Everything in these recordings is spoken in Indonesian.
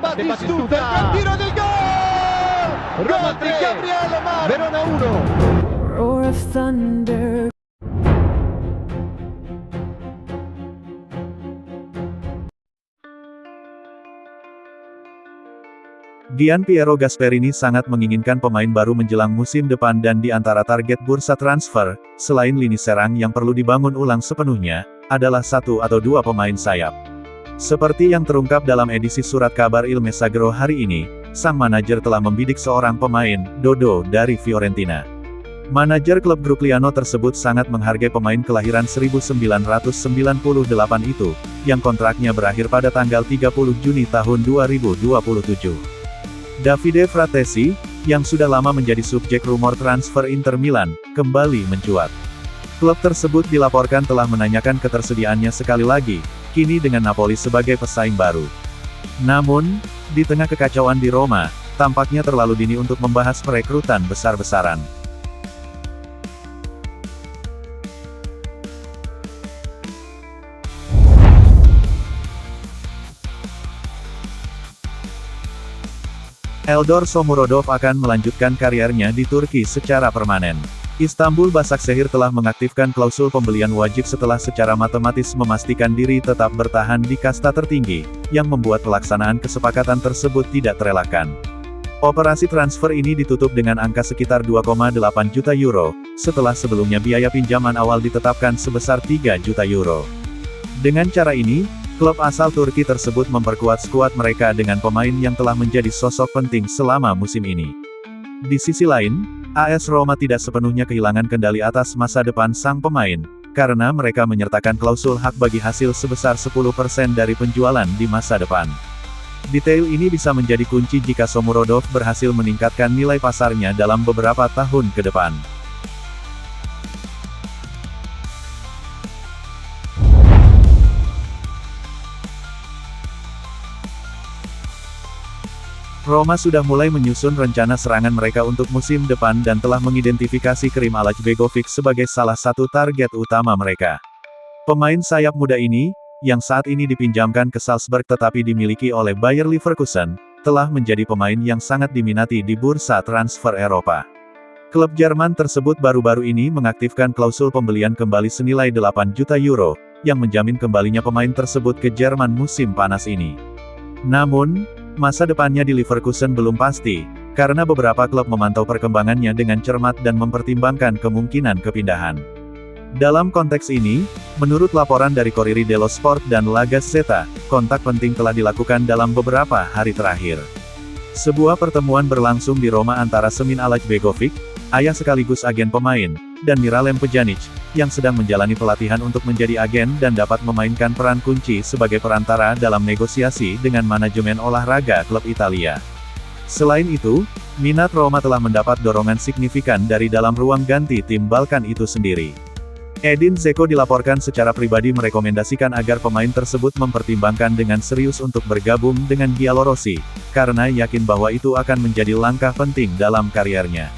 Batistuta, il tiro del gol! Gol di Gabriele Mar, Verona 1. Roar of thunder. Gianpiero Gasperini sangat menginginkan pemain baru menjelang musim depan dan di antara target bursa transfer, selain lini serang yang perlu dibangun ulang sepenuhnya, adalah satu atau dua pemain sayap. Seperti yang terungkap dalam edisi surat kabar Il Messaggero hari ini, sang manajer telah membidik seorang pemain, Dodo, dari Fiorentina. Manajer klub Grugliano tersebut sangat menghargai pemain kelahiran 1998 itu, yang kontraknya berakhir pada tanggal 30 Juni tahun 2027. Davide Fratesi, yang sudah lama menjadi subjek rumor transfer Inter Milan, kembali mencuat. Klub tersebut dilaporkan telah menanyakan ketersediaannya sekali lagi, kini dengan Napoli sebagai pesaing baru. Namun, di tengah kekacauan di Roma, tampaknya terlalu dini untuk membahas perekrutan besar-besaran. Eldor Shomurodov akan melanjutkan kariernya di Turki secara permanen. Istanbul Basaksehir telah mengaktifkan klausul pembelian wajib setelah secara matematis memastikan diri tetap bertahan di kasta tertinggi, yang membuat pelaksanaan kesepakatan tersebut tidak terelakkan. Operasi transfer ini ditutup dengan angka sekitar 2,8 juta euro, setelah sebelumnya biaya pinjaman awal ditetapkan sebesar 3 juta euro. Dengan cara ini, klub asal Turki tersebut memperkuat skuad mereka dengan pemain yang telah menjadi sosok penting selama musim ini. Di sisi lain, AS Roma tidak sepenuhnya kehilangan kendali atas masa depan sang pemain, karena mereka menyertakan klausul hak bagi hasil sebesar 10% dari penjualan di masa depan. Detail ini bisa menjadi kunci jika Shomurodov berhasil meningkatkan nilai pasarnya dalam beberapa tahun ke depan. Roma sudah mulai menyusun rencana serangan mereka untuk musim depan dan telah mengidentifikasi Kerim Alachbegovic sebagai salah satu target utama mereka. Pemain sayap muda ini, yang saat ini dipinjamkan ke Salzburg tetapi dimiliki oleh Bayer Leverkusen, telah menjadi pemain yang sangat diminati di bursa transfer Eropa. Klub Jerman tersebut baru-baru ini mengaktifkan klausul pembelian kembali senilai 8 juta euro, yang menjamin kembalinya pemain tersebut ke Jerman musim panas ini. Namun, masa depannya di Leverkusen belum pasti, karena beberapa klub memantau perkembangannya dengan cermat dan mempertimbangkan kemungkinan kepindahan. Dalam konteks ini, menurut laporan dari Corriere dello Sport dan La Gazzetta, kontak penting telah dilakukan dalam beberapa hari terakhir. Sebuah pertemuan berlangsung di Roma antara Semin Alachbegovic, ayah sekaligus agen pemain, dan Miralem Pjanic, yang sedang menjalani pelatihan untuk menjadi agen dan dapat memainkan peran kunci sebagai perantara dalam negosiasi dengan manajemen olahraga klub Italia. Selain itu, minat Roma telah mendapat dorongan signifikan dari dalam ruang ganti tim Balkan itu sendiri. Edin Dzeko dilaporkan secara pribadi merekomendasikan agar pemain tersebut mempertimbangkan dengan serius untuk bergabung dengan Giallorossi, karena yakin bahwa itu akan menjadi langkah penting dalam kariernya.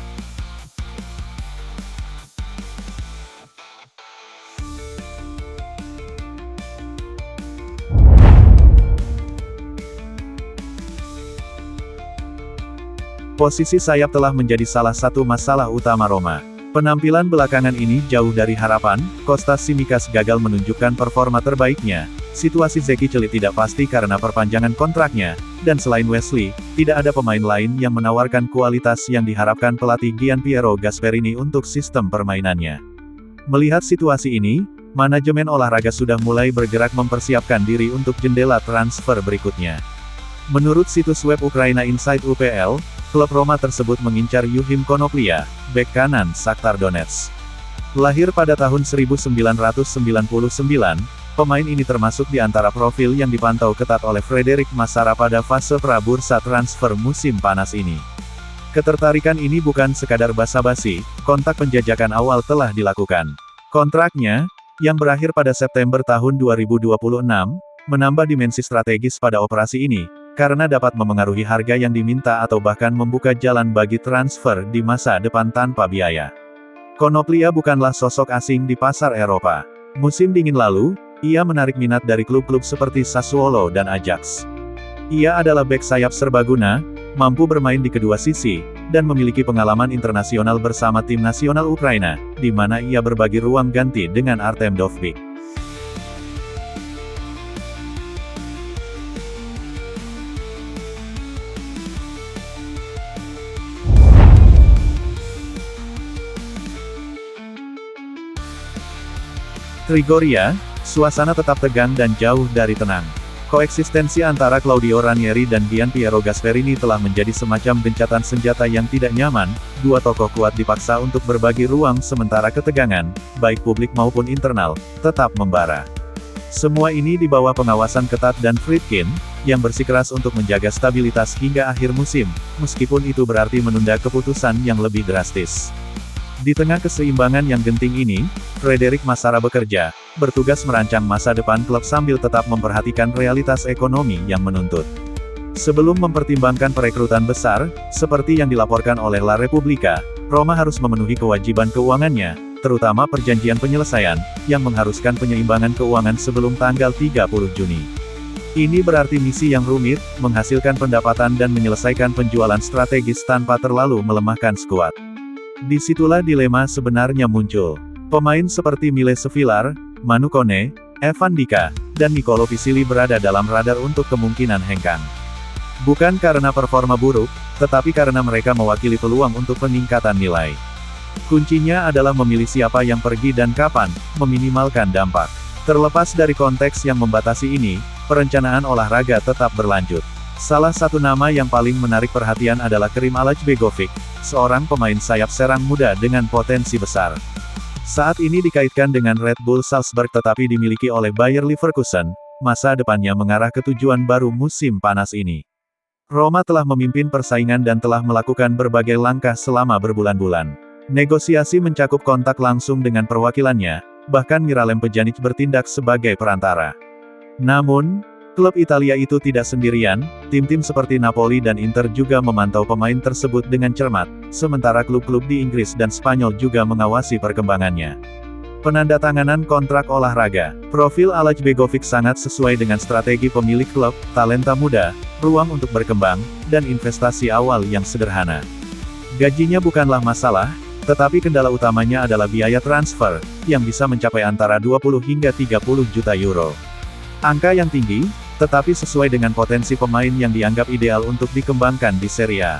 Posisi sayap telah menjadi salah satu masalah utama Roma. Penampilan belakangan ini jauh dari harapan, Kostas Tsimikas gagal menunjukkan performa terbaiknya, situasi Zeki Celik tidak pasti karena perpanjangan kontraknya, dan selain Wesley, tidak ada pemain lain yang menawarkan kualitas yang diharapkan pelatih Gianpiero Gasperini untuk sistem permainannya. Melihat situasi ini, manajemen olahraga sudah mulai bergerak mempersiapkan diri untuk jendela transfer berikutnya. Menurut situs web Ukraina Inside UPL, klub Roma tersebut mengincar Yuhim Konoplia, bek kanan Shakhtar Donetsk. Lahir pada tahun 1999, pemain ini termasuk di antara profil yang dipantau ketat oleh Frederick Massara pada fase pra-bursa transfer musim panas ini. Ketertarikan ini bukan sekadar basa-basi, kontak penjajakan awal telah dilakukan. Kontraknya, yang berakhir pada September tahun 2026, menambah dimensi strategis pada operasi ini, karena dapat memengaruhi harga yang diminta atau bahkan membuka jalan bagi transfer di masa depan tanpa biaya. Konoplia bukanlah sosok asing di pasar Eropa. Musim dingin lalu, ia menarik minat dari klub-klub seperti Sassuolo dan Ajax. Ia adalah bek sayap serbaguna, mampu bermain di kedua sisi, dan memiliki pengalaman internasional bersama tim nasional Ukraina, di mana ia berbagi ruang ganti dengan Artem Dovbyk. Trigoria, suasana tetap tegang dan jauh dari tenang. Koeksistensi antara Claudio Ranieri dan Gianpiero Gasperini telah menjadi semacam gencatan senjata yang tidak nyaman. Dua tokoh kuat dipaksa untuk berbagi ruang sementara ketegangan, baik publik maupun internal, tetap membara. Semua ini di bawah pengawasan ketat dan Friedkin, yang bersikeras untuk menjaga stabilitas hingga akhir musim, meskipun itu berarti menunda keputusan yang lebih drastis. Di tengah keseimbangan yang genting ini, Frederick Massara bekerja, bertugas merancang masa depan klub sambil tetap memperhatikan realitas ekonomi yang menuntut. Sebelum mempertimbangkan perekrutan besar, seperti yang dilaporkan oleh La Repubblica, Roma harus memenuhi kewajiban keuangannya, terutama perjanjian penyelesaian, yang mengharuskan penyeimbangan keuangan sebelum tanggal 30 Juni. Ini berarti misi yang rumit, menghasilkan pendapatan dan menyelesaikan penjualan strategis tanpa terlalu melemahkan skuad. Disitulah dilema sebenarnya muncul. Pemain seperti Mile Sevilar, Manu Kone, Evan Dika, dan Nicolo Pisili berada dalam radar untuk kemungkinan hengkang. Bukan karena performa buruk, tetapi karena mereka mewakili peluang untuk peningkatan nilai. Kuncinya adalah memilih siapa yang pergi dan kapan, meminimalkan dampak. Terlepas dari konteks yang membatasi ini, perencanaan olahraga tetap berlanjut. Salah satu nama yang paling menarik perhatian adalah Kerim Alachbegovic, seorang pemain sayap serang muda dengan potensi besar. Saat ini dikaitkan dengan Red Bull Salzburg tetapi dimiliki oleh Bayer Leverkusen, masa depannya mengarah ke tujuan baru musim panas ini. Roma telah memimpin persaingan dan telah melakukan berbagai langkah selama berbulan-bulan. Negosiasi mencakup kontak langsung dengan perwakilannya, bahkan Miralem Pjanic bertindak sebagai perantara. Namun, klub Italia itu tidak sendirian, tim-tim seperti Napoli dan Inter juga memantau pemain tersebut dengan cermat, sementara klub-klub di Inggris dan Spanyol juga mengawasi perkembangannya. Penandatanganan kontrak olahraga. Profil Alachbegovic sangat sesuai dengan strategi pemilik klub, talenta muda, ruang untuk berkembang, dan investasi awal yang sederhana. Gajinya bukanlah masalah, tetapi kendala utamanya adalah biaya transfer, yang bisa mencapai antara 20 hingga 30 juta euro. Angka yang tinggi, tetapi sesuai dengan potensi pemain yang dianggap ideal untuk dikembangkan di Serie A.